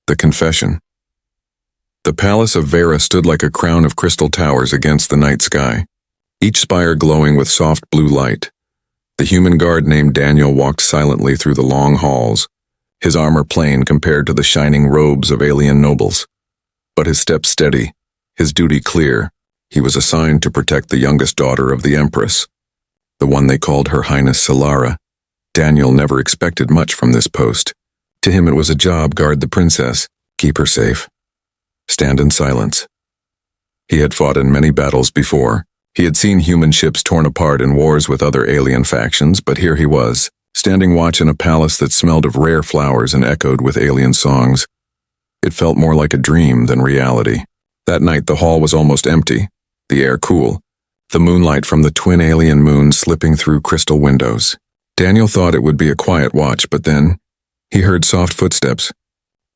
The confession. The palace of Vera stood like a crown of crystal towers against the night sky, each spire glowing with soft blue light. The human guard named Daniel walked silently through the long halls, his armor plain compared to the shining robes of alien nobles. But his steps steady, his duty clear. He was assigned to protect the youngest daughter of the Empress, the one they called Her Highness Solara. Daniel never expected much from this post. To him it was a job: guard the princess, keep her safe, stand in silence. He had fought in many battles before. He had seen human ships torn apart in wars with other alien factions, but here he was, standing watch in a palace that smelled of rare flowers and echoed with alien songs. It felt more like a dream than reality. That night the hall was almost empty, the air cool, the moonlight from the twin alien moons slipping through crystal windows. Daniel thought it would be a quiet watch, but then he heard soft footsteps.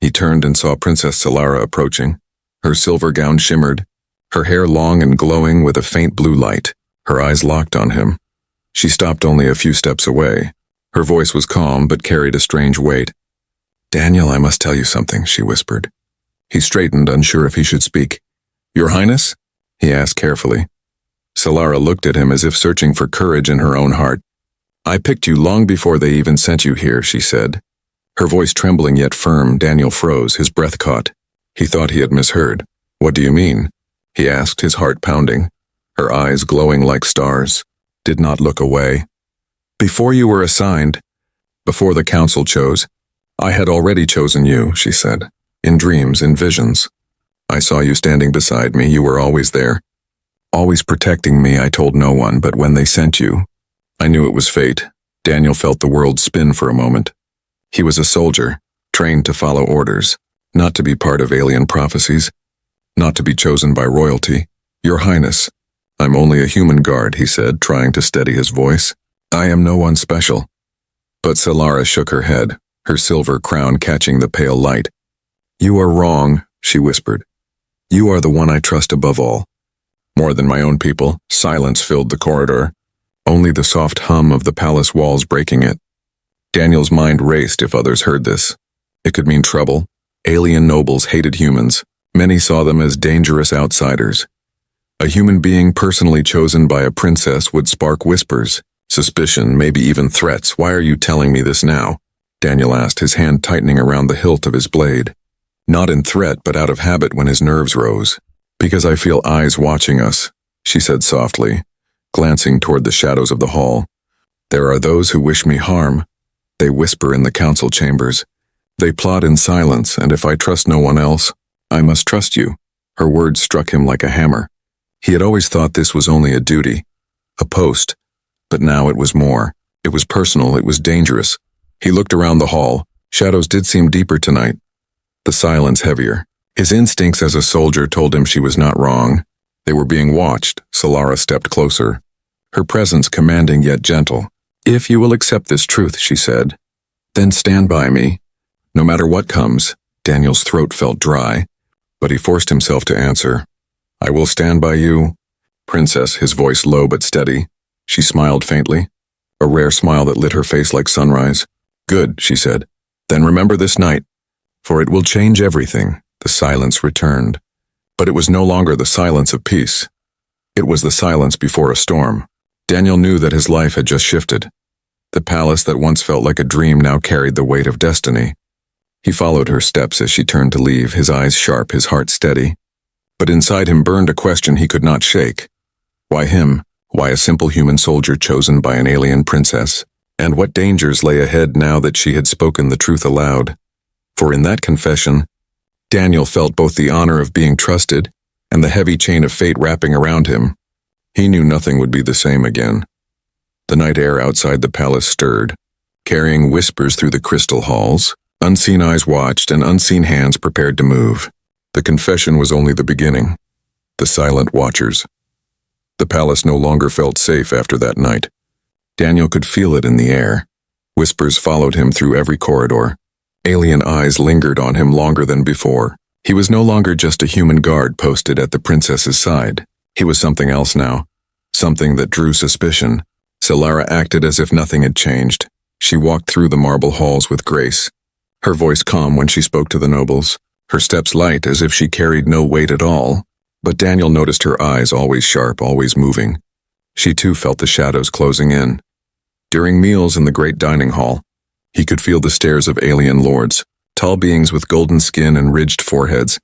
He turned and saw Princess Solara approaching. Her silver gown shimmered, her hair long and glowing with a faint blue light. Her eyes locked on him. She stopped only a few steps away. Her voice was calm but carried a strange weight. "Daniel, I must tell you something," she whispered. He straightened, unsure if he should speak. "Your Highness?" he asked carefully. Solara looked at him as if searching for courage in her own heart. "I picked you long before they even sent you here," she said. Her voice trembling yet firm. Daniel froze, his breath caught. He thought he had misheard. "What do you mean?" he asked, his heart pounding. Her eyes, glowing like stars, did not look away. "Before you were assigned, before the council chose, I had already chosen you," she said. "In dreams, in visions. I saw you standing beside me. You were always there, always protecting me. I told no one, but when they sent you, I knew it was fate." Daniel felt the world spin for a moment. He was a soldier, trained to follow orders, not to be part of alien prophecies, not to be chosen by royalty. "Your Highness, I'm only a human guard," he said, trying to steady his voice. "I am no one special." But Solara shook her head, her silver crown catching the pale light. "You are wrong," she whispered. "You are the one I trust above all. More than my own people." Silence filled the corridor, only the soft hum of the palace walls breaking it. Daniel's mind raced. If others heard this, it could mean trouble. Alien nobles hated humans. Many saw them as dangerous outsiders. A human being personally chosen by a princess would spark whispers, suspicion, maybe even threats. "Why are you telling me this now?" Daniel asked, his hand tightening around the hilt of his blade. Not in threat, but out of habit when his nerves rose. "Because I feel eyes watching us," she said softly, glancing toward the shadows of the hall. "There are those who wish me harm. They whisper in the council chambers. They plot in silence, and if I trust no one else, I must trust you." Her words struck him like a hammer. He had always thought this was only a duty, a post, but now it was more. It was personal, it was dangerous. He looked around the hall. Shadows did seem deeper tonight, the silence heavier. His instincts as a soldier told him she was not wrong. They were being watched. Solara stepped closer, her presence commanding yet gentle. "If you will accept this truth," she said, "then stand by me, no matter what comes." Daniel's throat felt dry, but he forced himself to answer. "I will stand by you, Princess," his voice low but steady. She smiled faintly, a rare smile that lit her face like sunrise. "Good," she said. "Then remember this night, for it will change everything." The silence returned, but it was no longer the silence of peace. It was the silence before a storm. Daniel knew that his life had just shifted. The palace that once felt like a dream now carried the weight of destiny. He followed her steps as she turned to leave, his eyes sharp, his heart steady. But inside him burned a question he could not shake. Why him? Why a simple human soldier chosen by an alien princess? And what dangers lay ahead now that she had spoken the truth aloud? For in that confession, Daniel felt both the honor of being trusted and the heavy chain of fate wrapping around him. He knew nothing would be the same again. The night air outside the palace stirred, carrying whispers through the crystal halls. Unseen eyes watched and unseen hands prepared to move. The confession was only the beginning. The silent watchers. The palace no longer felt safe after that night. Daniel could feel it in the air. Whispers followed him through every corridor. Alien eyes lingered on him longer than before. He was no longer just a human guard posted at the princess's side. He was something else now. Something that drew suspicion. Solara acted as if nothing had changed. She walked through the marble halls with grace, her voice calm when she spoke to the nobles, her steps light as if she carried no weight at all. But Daniel noticed her eyes always sharp, always moving. She too felt the shadows closing in. During meals in the great dining hall, he could feel the stares of alien lords, tall beings with golden skin and ridged foreheads.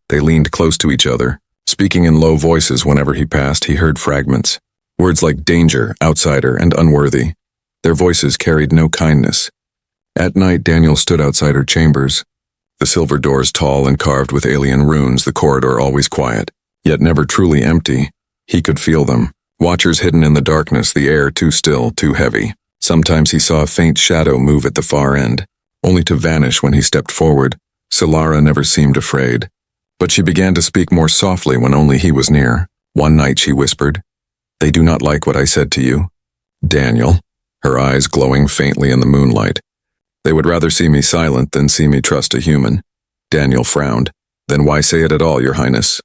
They leaned close to each other, speaking in low voices. Whenever he passed, he heard fragments. Words like danger, outsider, and unworthy. Their voices carried no kindness. At night, Daniel stood outside her chambers. The silver doors tall and carved with alien runes, the corridor always quiet, yet never truly empty. He could feel them. Watchers hidden in the darkness, the air too still, too heavy. Sometimes he saw a faint shadow move at the far end, only to vanish when he stepped forward. Solara never seemed afraid. But she began to speak more softly when only he was near. One night she whispered, "They do not like what I said to you, Daniel," her eyes glowing faintly in the moonlight. "They would rather see me silent than see me trust a human." Daniel frowned. "Then why say it at all, Your Highness?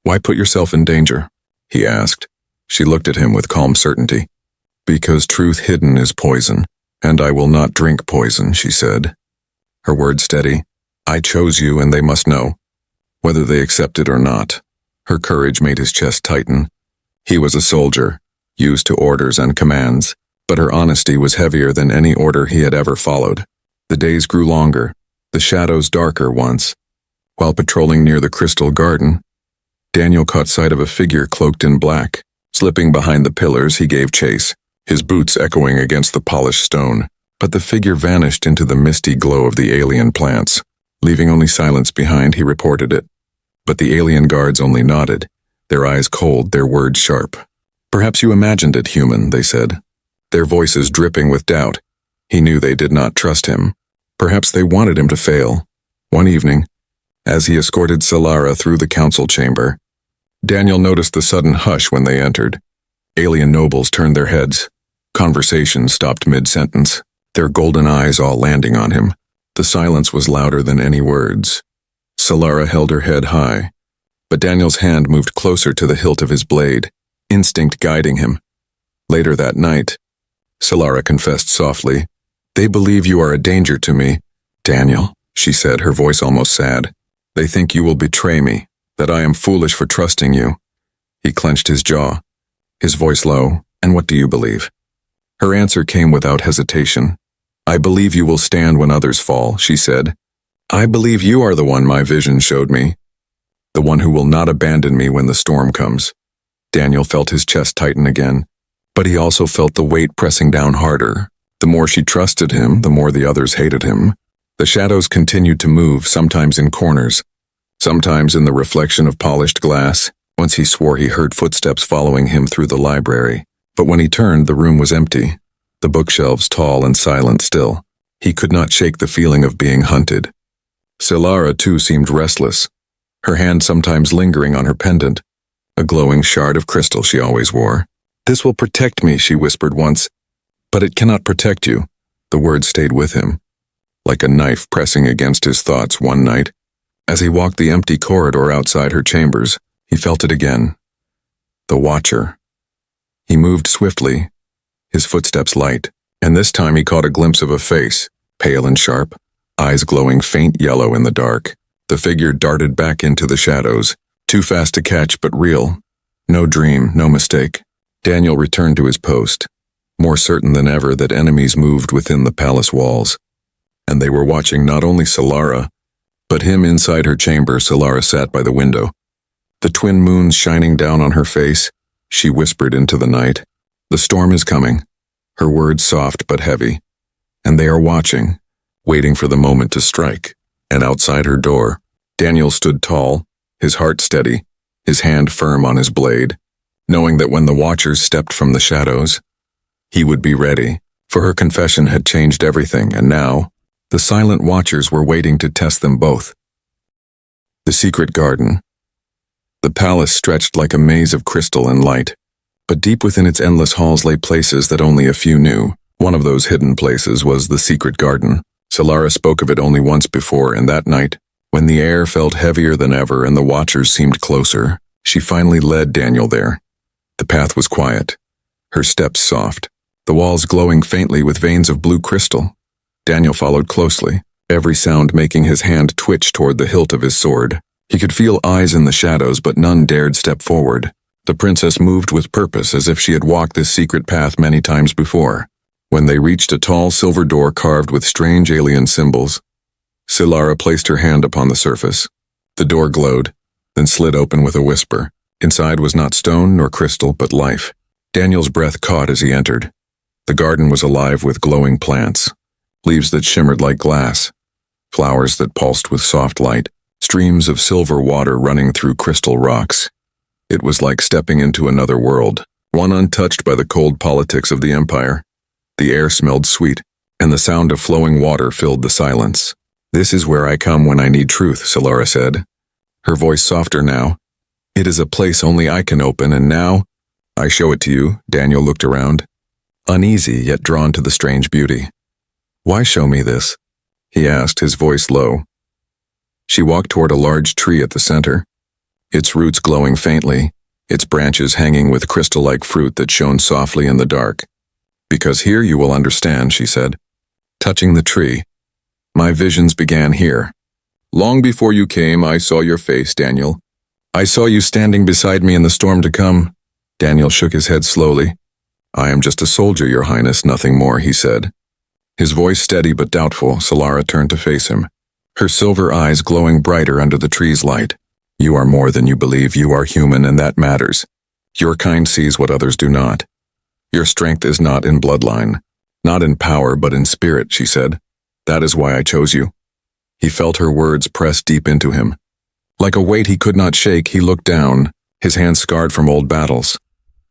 Why put yourself in danger?" he asked. She looked at him with calm certainty. "Because truth hidden is poison, and I will not drink poison," she said. Her words steady. "I chose you and they must know, whether they accept it or not." Her courage made his chest tighten. He was a soldier, used to orders and commands, but her honesty was heavier than any order he had ever followed. The days grew longer, the shadows darker once. While patrolling near the crystal garden, Daniel caught sight of a figure cloaked in black. Slipping behind the pillars, he gave chase, his boots echoing against the polished stone. But the figure vanished into the misty glow of the alien plants. Leaving only silence behind, he reported it. But the alien guards only nodded, their eyes cold, their words sharp. "Perhaps you imagined it, human," they said, their voices dripping with doubt. He knew they did not trust him. Perhaps they wanted him to fail. One evening, as he escorted Solara through the council chamber, Daniel noticed the sudden hush when they entered. Alien nobles turned their heads. Conversation stopped mid-sentence, their golden eyes all landing on him. The silence was louder than any words. Solara held her head high, but Daniel's hand moved closer to the hilt of his blade, instinct guiding him. Later that night, Solara confessed softly, "They believe you are a danger to me, Daniel," she said, her voice almost sad. "They think you will betray me, that I am foolish for trusting you." He clenched his jaw, his voice low. "And what do you believe?" Her answer came without hesitation. "I believe you will stand when others fall," she said. "I believe you are the one my vision showed me, the one who will not abandon me when the storm comes." Daniel felt his chest tighten again, but he also felt the weight pressing down harder. The more she trusted him, the more the others hated him. The shadows continued to move, sometimes in corners, sometimes in the reflection of polished glass. Once he swore he heard footsteps following him through the library, but when he turned, the room was empty, the bookshelves tall and silent still. He could not shake the feeling of being hunted. Solara, too, seemed restless, her hand sometimes lingering on her pendant, a glowing shard of crystal she always wore. "This will protect me," she whispered once. "But it cannot protect you." The words stayed with him, like a knife pressing against his thoughts. One night, as he walked the empty corridor outside her chambers, he felt it again. The Watcher. He moved swiftly, his footsteps light, and this time he caught a glimpse of a face, pale and sharp, eyes glowing faint yellow in the dark. The figure darted back into the shadows, too fast to catch but real. No dream, no mistake. Daniel returned to his post, more certain than ever that enemies moved within the palace walls. And they were watching not only Solara, but him inside her chamber. Solara sat by the window, the twin moons shining down on her face. She whispered into the night, "The storm is coming," her words soft but heavy. "And they are watching, waiting for the moment to strike." And outside her door, Daniel stood tall, his heart steady, his hand firm on his blade, knowing that when the Watchers stepped from the shadows, he would be ready, for her confession had changed everything, and now, the silent Watchers were waiting to test them both. The secret garden. The palace stretched like a maze of crystal and light, but deep within its endless halls lay places that only a few knew. One of those hidden places was the secret garden. Solara spoke of it only once before, and that night, when the air felt heavier than ever and the Watchers seemed closer, she finally led Daniel there. The path was quiet, her steps soft, the walls glowing faintly with veins of blue crystal. Daniel followed closely, every sound making his hand twitch toward the hilt of his sword. He could feel eyes in the shadows, but none dared step forward. The princess moved with purpose, as if she had walked this secret path many times before. When they reached a tall silver door carved with strange alien symbols, Solara placed her hand upon the surface. The door glowed, then slid open with a whisper. Inside was not stone nor crystal, but life. Daniel's breath caught as he entered. The garden was alive with glowing plants, leaves that shimmered like glass, flowers that pulsed with soft light, streams of silver water running through crystal rocks. It was like stepping into another world, one untouched by the cold politics of the empire. The air smelled sweet, and the sound of flowing water filled the silence. "This is where I come when I need truth," Solara said, her voice softer now. "It is a place only I can open, and now I show it to you." Daniel looked around, uneasy yet drawn to the strange beauty. "Why show me this?" he asked, his voice low. She walked toward a large tree at the center, its roots glowing faintly, its branches hanging with crystal-like fruit that shone softly in the dark. "Because here you will understand," she said, touching the tree. "My visions began here. Long before you came, I saw your face, Daniel. I saw you standing beside me in the storm to come." Daniel shook his head slowly. "I am just a soldier, Your Highness, nothing more," he said. His voice steady but doubtful, Solara turned to face him, her silver eyes glowing brighter under the tree's light. "You are more than you believe. You are human, and that matters. Your kind sees what others do not. Your strength is not in bloodline, not in power, but in spirit," she said. "That is why I chose you." He felt her words press deep into him. Like a weight he could not shake, he looked down, his hands scarred from old battles,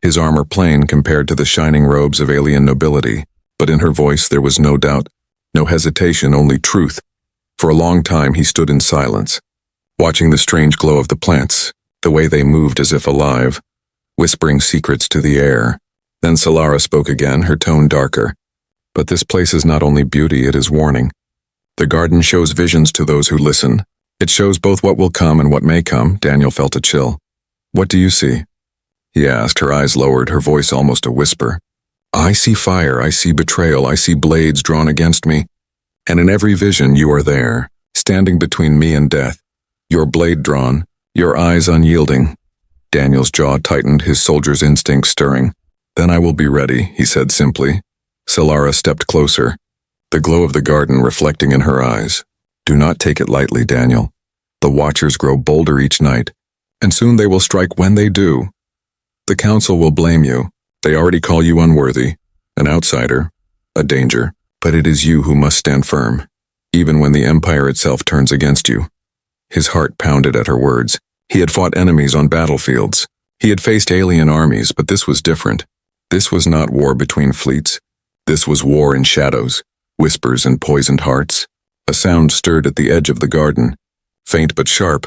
his armor plain compared to the shining robes of alien nobility. But in her voice there was no doubt, no hesitation, only truth. For a long time he stood in silence, watching the strange glow of the plants, the way they moved as if alive, whispering secrets to the air. Then Solara spoke again, her tone darker. "But this place is not only beauty, it is warning. The garden shows visions to those who listen. It shows both what will come and what may come." Daniel felt a chill. "What do you see?" he asked, her eyes lowered, her voice almost a whisper. "I see fire, I see betrayal, I see blades drawn against me. And in every vision you are there, standing between me and death, your blade drawn, your eyes unyielding." Daniel's jaw tightened, his soldier's instincts stirring. "Then I will be ready," he said simply. Solara stepped closer, the glow of the garden reflecting in her eyes. "Do not take it lightly, Daniel. The Watchers grow bolder each night, and soon they will strike. When they do, the Council will blame you. They already call you unworthy, an outsider, a danger. But it is you who must stand firm, even when the Empire itself turns against you." His heart pounded at her words. He had fought enemies on battlefields. He had faced alien armies, but this was different. This was not war between fleets. This was war in shadows, whispers and poisoned hearts. A sound stirred at the edge of the garden, faint but sharp.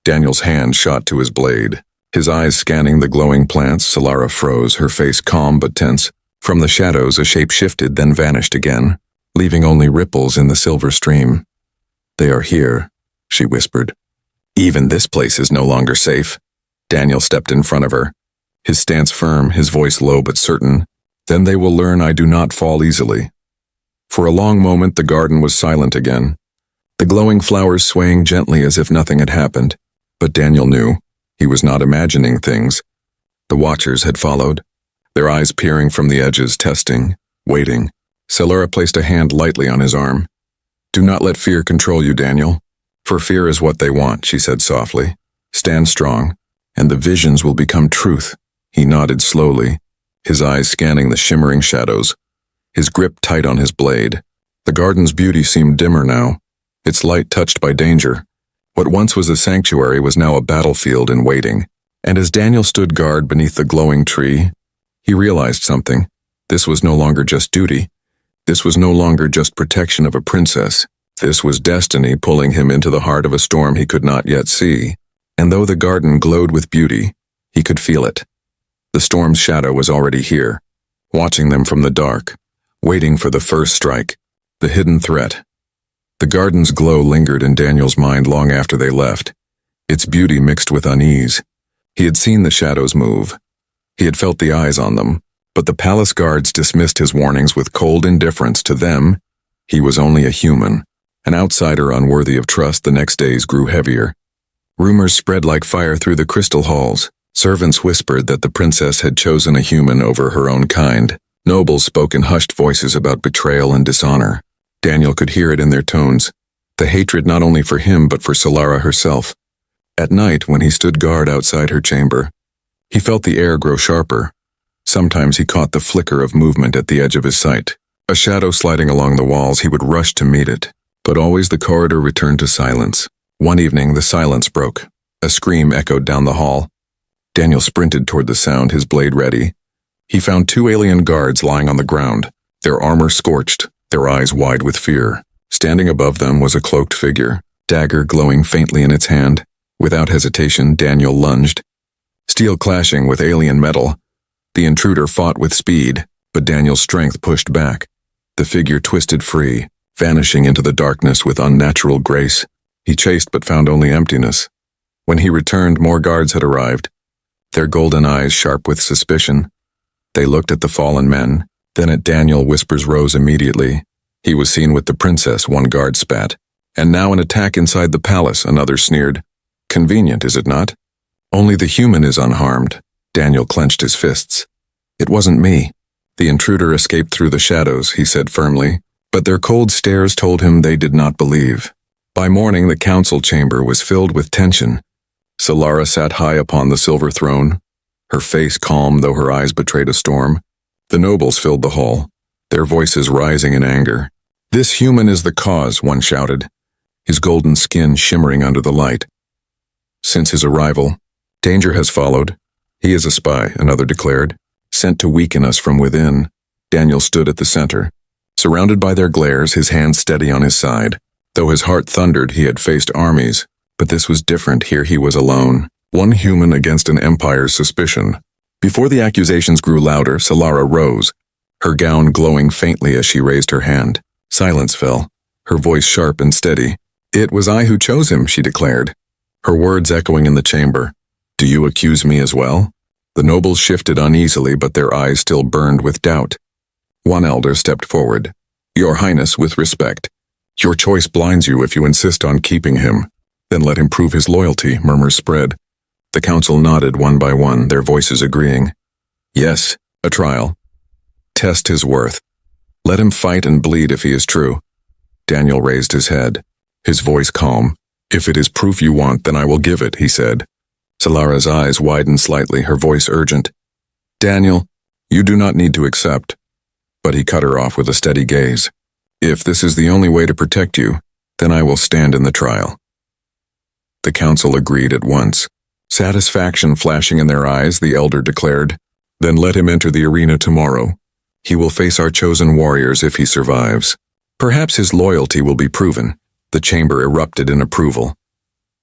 Daniel's hand shot to his blade. His eyes scanning the glowing plants, Solara froze, her face calm but tense. From the shadows, a shape shifted, then vanished again, leaving only ripples in the silver stream. "They are here," she whispered. "Even this place is no longer safe." Daniel stepped in front of her, his stance firm, his voice low but certain. "Then they will learn I do not fall easily." For a long moment the garden was silent again, the glowing flowers swaying gently as if nothing had happened. But Daniel knew. He was not imagining things. The Watchers had followed, their eyes peering from the edges, testing, waiting. Solara placed a hand lightly on his arm. "Do not let fear control you, Daniel. For fear is what they want," she said softly. "Stand strong, and the visions will become truth." He nodded slowly, his eyes scanning the shimmering shadows, his grip tight on his blade. The garden's beauty seemed dimmer now, its light touched by danger. What once was a sanctuary was now a battlefield in waiting. And as Daniel stood guard beneath the glowing tree, he realized something. This was no longer just duty. This was no longer just protection of a princess. This was destiny pulling him into the heart of a storm he could not yet see. And though the garden glowed with beauty, he could feel it. The storm's shadow was already here, watching them from the dark, waiting for the first strike, the hidden threat. The garden's glow lingered in Daniel's mind long after they left, its beauty mixed with unease. He had seen the shadows move. He had felt the eyes on them, but the palace guards dismissed his warnings with cold indifference. To them, he was only a human, An outsider unworthy of trust, the next days grew heavier. Rumors spread like fire through the crystal halls. Servants whispered that the princess had chosen a human over her own kind. Nobles spoke in hushed voices about betrayal and dishonor. Daniel could hear it in their tones, the hatred not only for him but for Solara herself. At night, when he stood guard outside her chamber, he felt the air grow sharper. Sometimes he caught the flicker of movement at the edge of his sight. A shadow sliding along the walls, he would rush to meet it. But always the corridor returned to silence. One evening, the silence broke. A scream echoed down the hall. Daniel sprinted toward the sound, his blade ready. He found 2 alien guards lying on the ground, their armor scorched, their eyes wide with fear. Standing above them was a cloaked figure, dagger glowing faintly in its hand. Without hesitation, Daniel lunged. Steel clashing with alien metal. The intruder fought with speed, but Daniel's strength pushed back. The figure twisted free, vanishing into the darkness with unnatural grace. He chased but found only emptiness. When he returned, more guards had arrived, their golden eyes sharp with suspicion. They looked at the fallen men, then at Daniel. Whispers rose immediately. He was seen with the princess, one guard spat. And now an attack inside the palace, another sneered. Convenient, is it not? Only the human is unharmed. Daniel clenched his fists. It wasn't me. The intruder escaped through the shadows, he said firmly, but their cold stares told him they did not believe. By morning, the council chamber was filled with tension. Solara sat high upon the silver throne, her face calm though her eyes betrayed a storm. The nobles filled the hall, their voices rising in anger. This human is the cause, one shouted, his golden skin shimmering under the light. Since his arrival, danger has followed. He is a spy, another declared, sent to weaken us from within. Daniel stood at the center, surrounded by their glares, his hand steady on his side. Though his heart thundered, he had faced armies, but this was different. Here he was alone, one human against an empire's suspicion. Before the accusations grew louder, Solara rose, her gown glowing faintly as she raised her hand. Silence fell, her voice sharp and steady. It was I who chose him, she declared, her words echoing in the chamber. Do you accuse me as well? The nobles shifted uneasily, but their eyes still burned with doubt. One elder stepped forward. Your Highness, with respect. Your choice blinds you if you insist on keeping him. Then let him prove his loyalty, murmurs spread. The council nodded one by one, their voices agreeing. Yes, a trial. Test his worth. Let him fight and bleed if he is true. Daniel raised his head, his voice calm. If it is proof you want, then I will give it, he said. Solara's eyes widened slightly, her voice urgent. Daniel, you do not need to accept. But he cut her off with a steady gaze. If this is the only way to protect you, then I will stand in the trial. The council agreed at once. Satisfaction flashing in their eyes, the elder declared. Then let him enter the arena tomorrow. He will face our chosen warriors if he survives. Perhaps his loyalty will be proven. The chamber erupted in approval.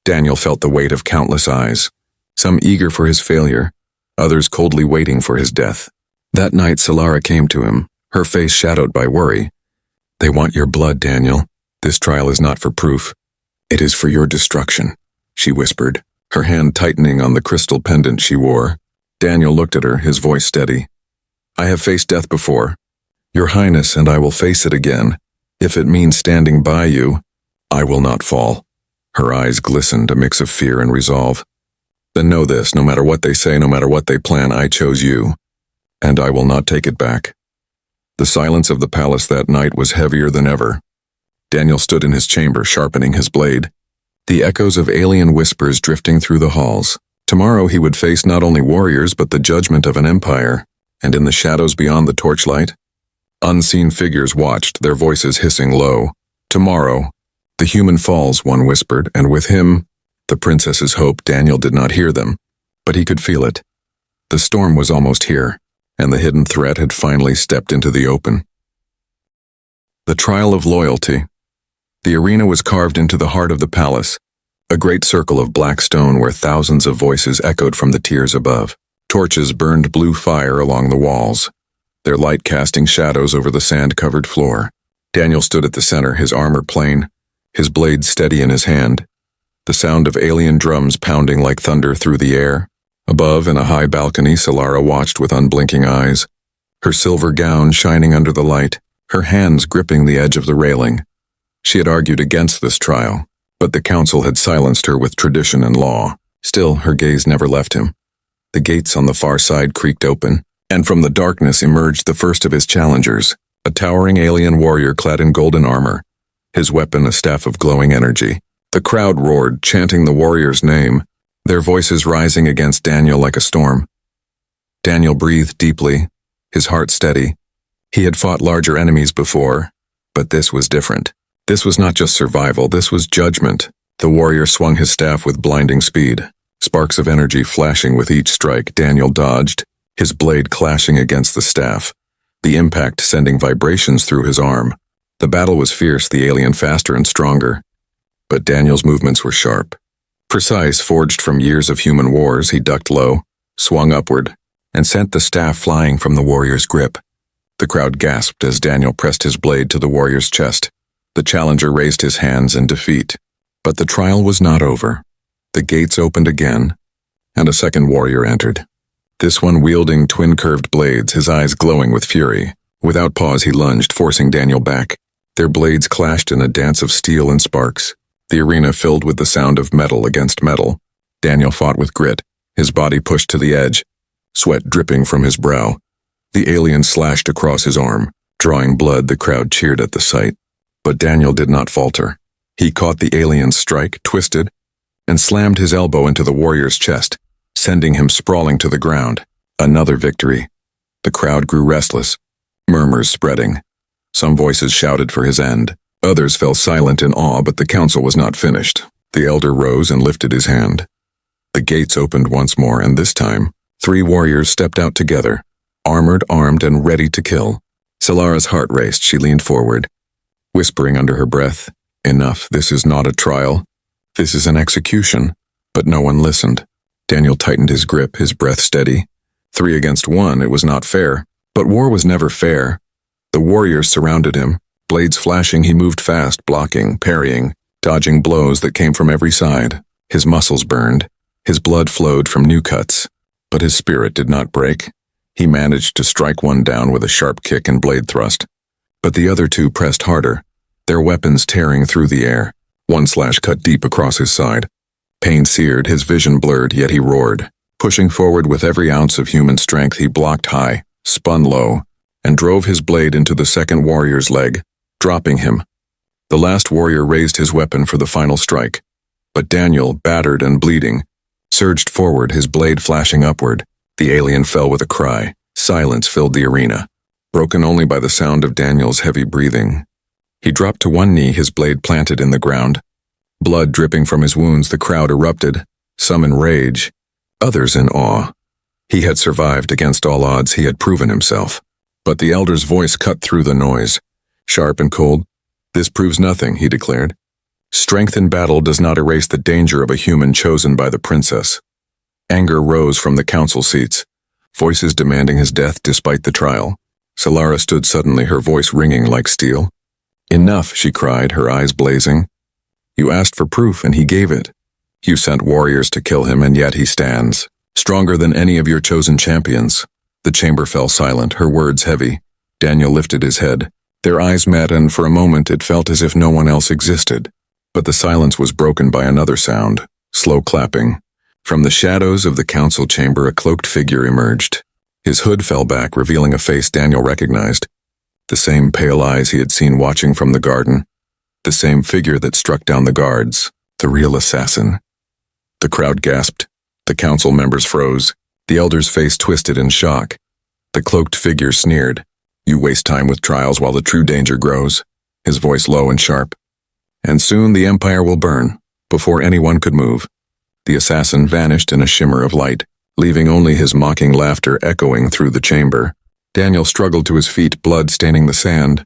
Daniel felt the weight of countless eyes, some eager for his failure, others coldly waiting for his death. That night Solara came to him, her face shadowed by worry. They want your blood, Daniel. This trial is not for proof. It is for your destruction, she whispered, her hand tightening on the crystal pendant she wore. Daniel looked at her, his voice steady. I have faced death before, Your Highness, and I will face it again. If it means standing by you, I will not fall. Her eyes glistened, a mix of fear and resolve. Then know this, no matter what they say, no matter what they plan, I chose you, and I will not take it back. The silence of the palace that night was heavier than ever. Daniel stood in his chamber, sharpening his blade, the echoes of alien whispers drifting through the halls. Tomorrow he would face not only warriors but the judgment of an empire, and in the shadows beyond the torchlight, unseen figures watched, their voices hissing low. Tomorrow, the human falls, one whispered, and with him, the princess's hope. Daniel did not hear them, but he could feel it. The storm was almost here, and the hidden threat had finally stepped into the open. The trial of loyalty. The arena was carved into the heart of the palace, a great circle of black stone where thousands of voices echoed from the tiers above. Torches burned blue fire along the walls, their light casting shadows over the sand-covered floor. Daniel stood at the center, his armor plain, his blade steady in his hand, the sound of alien drums pounding like thunder through the air. Above, in a high balcony, Solara watched with unblinking eyes, her silver gown shining under the light, her hands gripping the edge of the railing. She had argued against this trial, but the council had silenced her with tradition and law. Still, her gaze never left him. The gates on the far side creaked open, and from the darkness emerged the first of his challengers, a towering alien warrior clad in golden armor, his weapon a staff of glowing energy. The crowd roared, chanting the warrior's name, their voices rising against Daniel like a storm. Daniel breathed deeply, his heart steady. He had fought larger enemies before, but this was different. This was not just survival, this was judgment. The warrior swung his staff with blinding speed, sparks of energy flashing with each strike. Daniel dodged, his blade clashing against the staff, the impact sending vibrations through his arm. The battle was fierce, the alien faster and stronger. But Daniel's movements were sharp. Precise, forged from years of human wars, he ducked low, swung upward, and sent the staff flying from the warrior's grip. The crowd gasped as Daniel pressed his blade to the warrior's chest. The challenger raised his hands in defeat. But the trial was not over. The gates opened again, and a second warrior entered. This one wielding twin-curved blades, his eyes glowing with fury. Without pause he lunged, forcing Daniel back. Their blades clashed in a dance of steel and sparks. The arena filled with the sound of metal against metal. Daniel fought with grit, his body pushed to the edge, sweat dripping from his brow. The alien slashed across his arm, drawing blood. The crowd cheered at the sight. But Daniel did not falter. He caught the alien's strike, twisted, and slammed his elbow into the warrior's chest, sending him sprawling to the ground. Another victory. The crowd grew restless, murmurs spreading. Some voices shouted for his end. Others fell silent in awe, but the council was not finished. The elder rose and lifted his hand. The gates opened once more, and this time, 3 warriors stepped out together, armored, armed, and ready to kill. Solara's heart raced. She leaned forward, whispering under her breath, "Enough, this is not a trial. This is an execution." But no one listened. Daniel tightened his grip, his breath steady. 3 against 1, it was not fair. But war was never fair. The warriors surrounded him. Blades flashing, he moved fast, blocking, parrying, dodging blows that came from every side. His muscles burned. His blood flowed from new cuts. But his spirit did not break. He managed to strike one down with a sharp kick and blade thrust. But the other 2 pressed harder, their weapons tearing through the air. One slash cut deep across his side. Pain seared, his vision blurred, yet he roared. Pushing forward with every ounce of human strength, he blocked high, spun low, and drove his blade into the second warrior's leg, dropping him. The last warrior raised his weapon for the final strike. But Daniel, battered and bleeding, surged forward, his blade flashing upward. The alien fell with a cry. Silence filled the arena, broken only by the sound of Daniel's heavy breathing. He dropped to one knee, his blade planted in the ground. Blood dripping from his wounds, the crowd erupted, some in rage, others in awe. He had survived against all odds, he had proven himself. But the elder's voice cut through the noise, sharp and cold. "This proves nothing," he declared. "Strength in battle does not erase the danger of a human chosen by the princess." Anger rose from the council seats, voices demanding his death despite the trial. Solara stood suddenly, her voice ringing like steel. "Enough," she cried, her eyes blazing. "You asked for proof, and he gave it. You sent warriors to kill him, and yet he stands, stronger than any of your chosen champions." The chamber fell silent, her words heavy. Daniel lifted his head. Their eyes met, and for a moment it felt as if no one else existed. But the silence was broken by another sound, slow clapping. From the shadows of the council chamber, a cloaked figure emerged. His hood fell back, revealing a face Daniel recognized. The same pale eyes he had seen watching from the garden. The same figure that struck down the guards. The real assassin. The crowd gasped. The council members froze. The elder's face twisted in shock. The cloaked figure sneered. "You waste time with trials while the true danger grows." His voice low and sharp. "And soon the empire will burn, before anyone could move." The assassin vanished in a shimmer of light, leaving only his mocking laughter echoing through the chamber. Daniel struggled to his feet, blood staining the sand.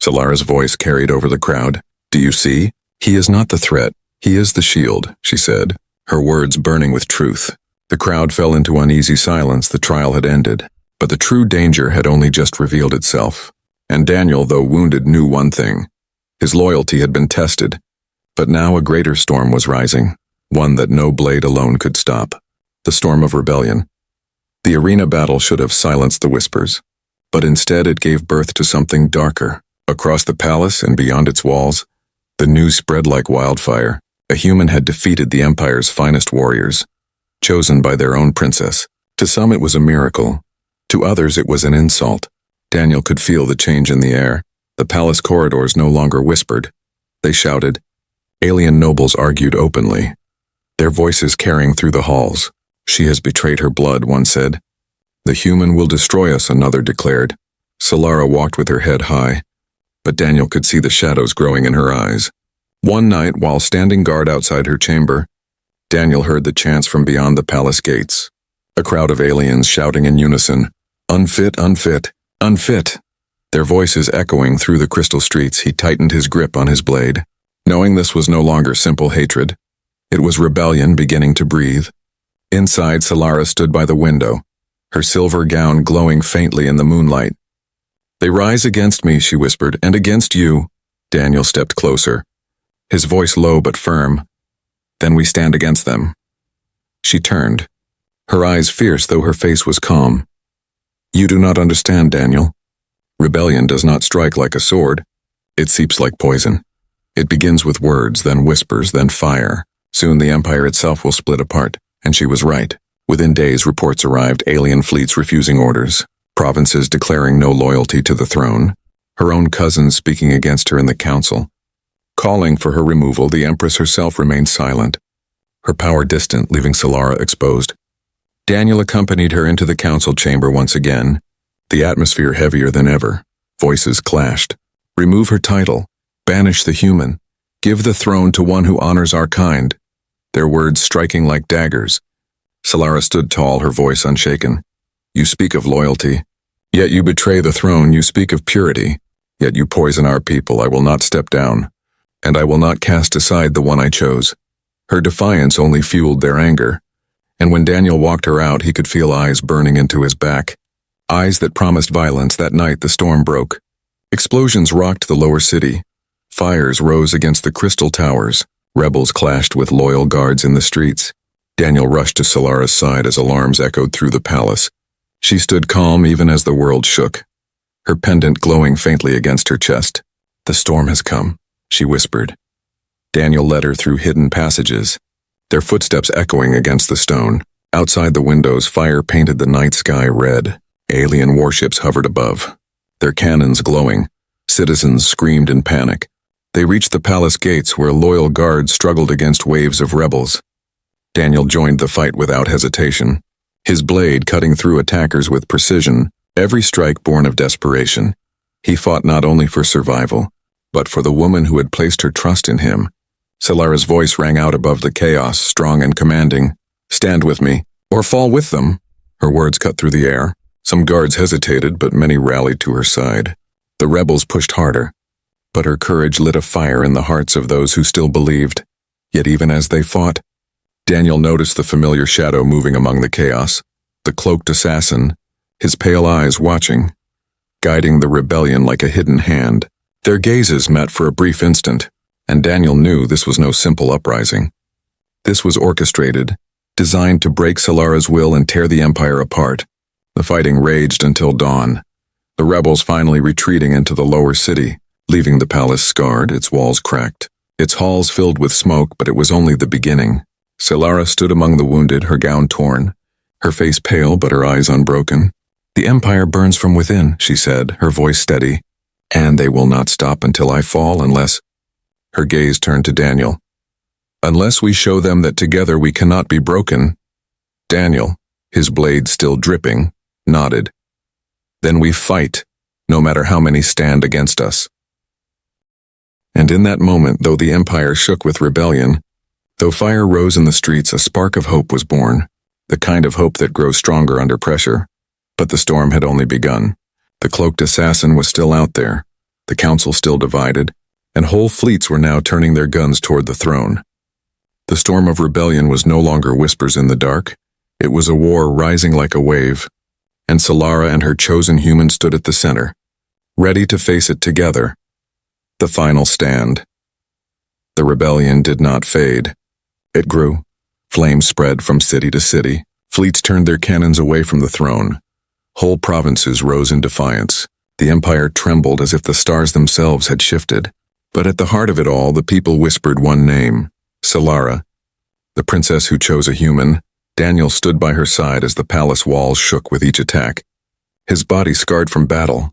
Solara's voice carried over the crowd. "Do you see? He is not the threat. He is the shield," she said, her words burning with truth. The crowd fell into uneasy silence. The trial had ended, but the true danger had only just revealed itself. And Daniel, though wounded, knew one thing. His loyalty had been tested, but now a greater storm was rising, one that no blade alone could stop. The storm of rebellion. The arena battle should have silenced the whispers, but instead it gave birth to something darker. Across the palace and beyond its walls, The news spread like wildfire. A human had defeated the Empire's finest warriors, chosen by their own princess. To some it was a miracle. To others it was an insult. Daniel could feel the change in the air. The palace corridors no longer whispered. They shouted. Alien nobles argued openly, their voices carrying through the halls. She has betrayed her blood, one said. The human will destroy us, another declared. Solara walked with her head high, but Daniel could see the shadows growing in her eyes. One night, while standing guard outside her chamber, Daniel heard the chants from beyond the palace gates. A crowd of aliens shouting in unison, "Unfit, unfit, unfit." Their voices echoing through the crystal streets, he tightened his grip on his blade. Knowing this was no longer simple hatred, it was rebellion beginning to breathe. Inside, Solara stood by the window, her silver gown glowing faintly in the moonlight. "They rise against me," she whispered, "and against you." Daniel stepped closer, his voice low but firm. "Then we stand against them." She turned, her eyes fierce though her face was calm. "You do not understand, Daniel. Rebellion does not strike like a sword. It seeps like poison. It begins with words, then whispers, then fire. Soon the Empire itself will split apart." And she was right. Within days, reports arrived, alien fleets refusing orders, provinces declaring no loyalty to the throne, her own cousins speaking against her in the council. Calling for her removal, the Empress herself remained silent, her power distant, leaving Solara exposed. Daniel accompanied her into the council chamber once again, the atmosphere heavier than ever. Voices clashed. Remove her title. Banish the human. Give the throne to one who honors our kind. Their words striking like daggers. Solara stood tall, her voice unshaken. "You speak of loyalty, yet you betray the throne. You speak of purity, yet you poison our people. I will not step down, and I will not cast aside the one I chose." Her defiance only fueled their anger, and when Daniel walked her out, he could feel eyes burning into his back. Eyes that promised violence. That night the storm broke. Explosions rocked the lower city. Fires rose against the crystal towers. Rebels clashed with loyal guards in the streets. Daniel rushed to Solara's side as alarms echoed through the palace. She stood calm even as the world shook, her pendant glowing faintly against her chest. "The storm has come," she whispered. Daniel led her through hidden passages, their footsteps echoing against the stone. Outside the windows, fire painted the night sky red. Alien warships hovered above, their cannons glowing. Citizens screamed in panic. They reached the palace gates where loyal guards struggled against waves of rebels. Daniel joined the fight without hesitation, his blade cutting through attackers with precision, every strike born of desperation. He fought not only for survival, but for the woman who had placed her trust in him. Solara's voice rang out above the chaos, strong and commanding. "Stand with me, or fall with them." Her words cut through the air. Some guards hesitated, but many rallied to her side. The rebels pushed harder, but her courage lit a fire in the hearts of those who still believed. Yet even as they fought, Daniel noticed the familiar shadow moving among the chaos, the cloaked assassin, his pale eyes watching, guiding the rebellion like a hidden hand. Their gazes met for a brief instant, and Daniel knew this was no simple uprising. This was orchestrated, designed to break Solara's will and tear the Empire apart. The fighting raged until dawn, the rebels finally retreating into the lower city, leaving the palace scarred, its walls cracked, its halls filled with smoke, but it was only the beginning. Solara stood among the wounded, her gown torn, her face pale but her eyes unbroken. "The Empire burns from within," she said, her voice steady, "and they will not stop until I fall unless—" Her gaze turned to Daniel. "Unless we show them that together we cannot be broken." Daniel, his blade still dripping, nodded. "Then we fight, no matter how many stand against us." And in that moment, though the Empire shook with rebellion, though fire rose in the streets, a spark of hope was born, the kind of hope that grows stronger under pressure. But the storm had only begun. The cloaked assassin was still out there, the council still divided, and whole fleets were now turning their guns toward the throne. The storm of rebellion was no longer whispers in the dark. It was a war rising like a wave, and Solara and her chosen human stood at the center, ready to face it together. The final stand. The rebellion did not fade. It grew. Flames spread from city to city. Fleets turned their cannons away from the throne. Whole provinces rose in defiance. The Empire trembled as if the stars themselves had shifted. But at the heart of it all, the people whispered one name, Solara, the princess who chose a human. Daniel stood by her side as the palace walls shook with each attack. His body scarred from battle,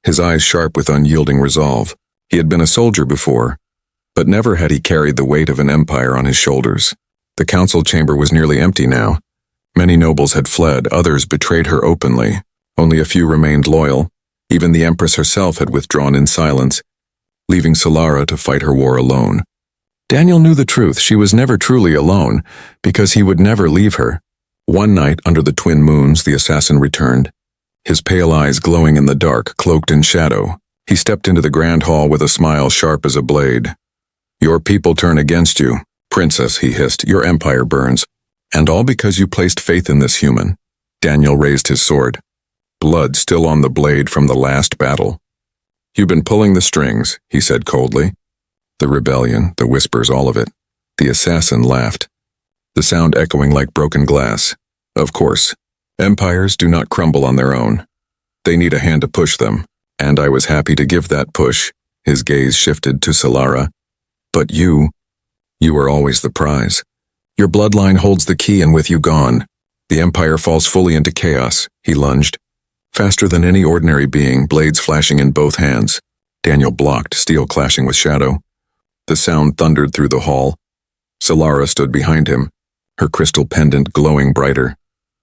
his eyes sharp with unyielding resolve. He had been a soldier before, but never had he carried the weight of an empire on his shoulders. The council chamber was nearly empty now. Many nobles had fled, others betrayed her openly. Only a few remained loyal. Even the empress herself had withdrawn in silence, leaving Solara to fight her war alone. Daniel knew the truth. She was never truly alone, because he would never leave her. One night, under the twin moons, the assassin returned, his pale eyes glowing in the dark, cloaked in shadow. He stepped into the grand hall with a smile sharp as a blade. "Your people turn against you, princess," he hissed. "Your empire burns. And all because you placed faith in this human." Daniel raised his sword, blood still on the blade from the last battle. "You've been pulling the strings," he said coldly. The rebellion, the whispers, all of it. The assassin laughed, the sound echoing like broken glass. "Of course, empires do not crumble on their own. They need a hand to push them, and I was happy to give that push." His gaze shifted to Solara. "But you are always the prize. Your bloodline holds the key, and with you gone, the empire falls fully into chaos." He lunged, faster than any ordinary being, blades flashing in both hands. Daniel blocked, steel clashing with shadow. The sound thundered through the hall. Solara stood behind him, her crystal pendant glowing brighter,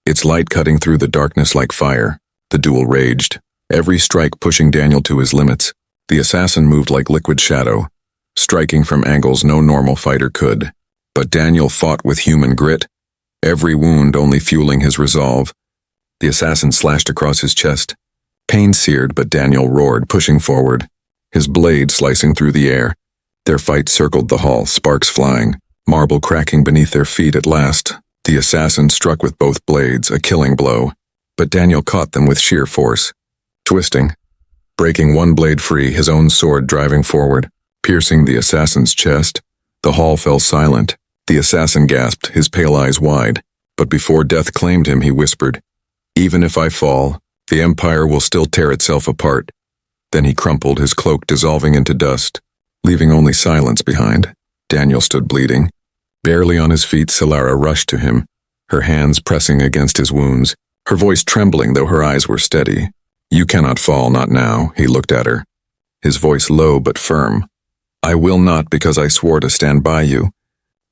its light cutting through the darkness like fire. The duel raged, every strike pushing Daniel to his limits. The assassin moved like liquid shadow, striking from angles no normal fighter could. But Daniel fought with human grit, every wound only fueling his resolve. The assassin slashed across his chest. Pain seared, but Daniel roared, pushing forward, his blade slicing through the air. Their fight circled the hall, sparks flying, marble cracking beneath their feet. At last, the assassin struck with both blades, a killing blow. But Daniel caught them with sheer force, twisting, breaking one blade free, his own sword driving forward, piercing the assassin's chest. The hall fell silent. The assassin gasped, his pale eyes wide. But before death claimed him, he whispered, "Even if I fall, the empire will still tear itself apart." Then he crumpled, his cloak dissolving into dust, leaving only silence behind. Daniel stood bleeding. Barely on his feet, Solara rushed to him, her hands pressing against his wounds, her voice trembling though her eyes were steady. "You cannot fall, not now," he looked at her, his voice low but firm. "I will not, because I swore to stand by you.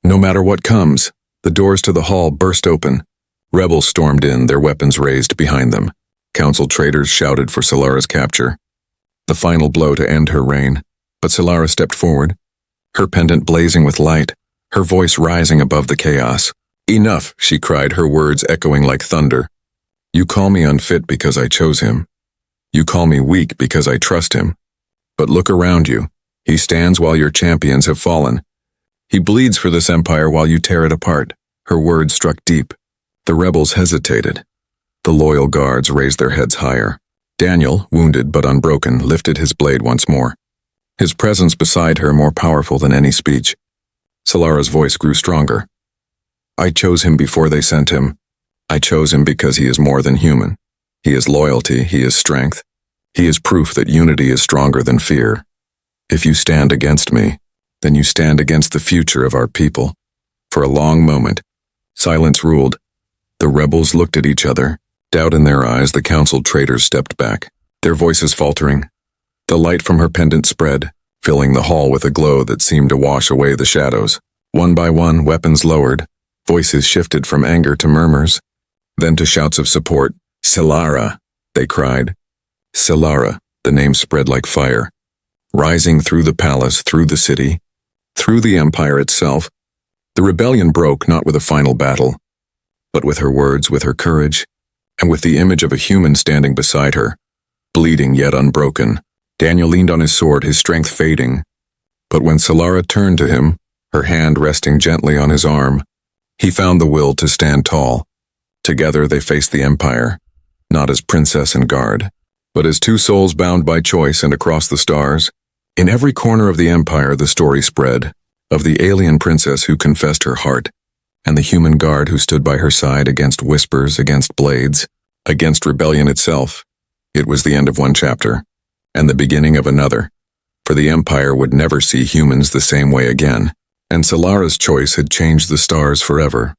No matter what comes." The doors to the hall burst open. Rebels stormed in, their weapons raised behind them. Council traitors shouted for Solara's capture, the final blow to end her reign. But Solara stepped forward, her pendant blazing with light, her voice rising above the chaos. "Enough," she cried, her words echoing like thunder. "You call me unfit because I chose him. You call me weak because I trust him. But look around you. He stands while your champions have fallen. He bleeds for this empire while you tear it apart." Her words struck deep. The rebels hesitated. The loyal guards raised their heads higher. Daniel, wounded but unbroken, lifted his blade once more, his presence beside her more powerful than any speech. Solara's voice grew stronger. "I chose him before they sent him. I chose him because he is more than human. He is loyalty, he is strength. He is proof that unity is stronger than fear. If you stand against me, then you stand against the future of our people." For a long moment, silence ruled. The rebels looked at each other, doubt in their eyes. The council traitors stepped back, their voices faltering. The light from her pendant spread, filling the hall with a glow that seemed to wash away the shadows. One by one, weapons lowered, voices shifted from anger to murmurs, then to shouts of support. "Solara," they cried. Solara, the name spread like fire, rising through the palace, through the city, through the empire itself. The rebellion broke not with a final battle, but with her words, with her courage, and with the image of a human standing beside her, bleeding yet unbroken. Daniel leaned on his sword, his strength fading. But when Solara turned to him, her hand resting gently on his arm, he found the will to stand tall. Together they faced the empire, not as princess and guard, but as two souls bound by choice. And across the stars, in every corner of the empire, the story spread, of the alien princess who confessed her heart, and the human guard who stood by her side against whispers, against blades, against rebellion itself. It was the end of one chapter, and the beginning of another. for the Empire would never see humans the same way again, and Solara's choice had changed the stars forever.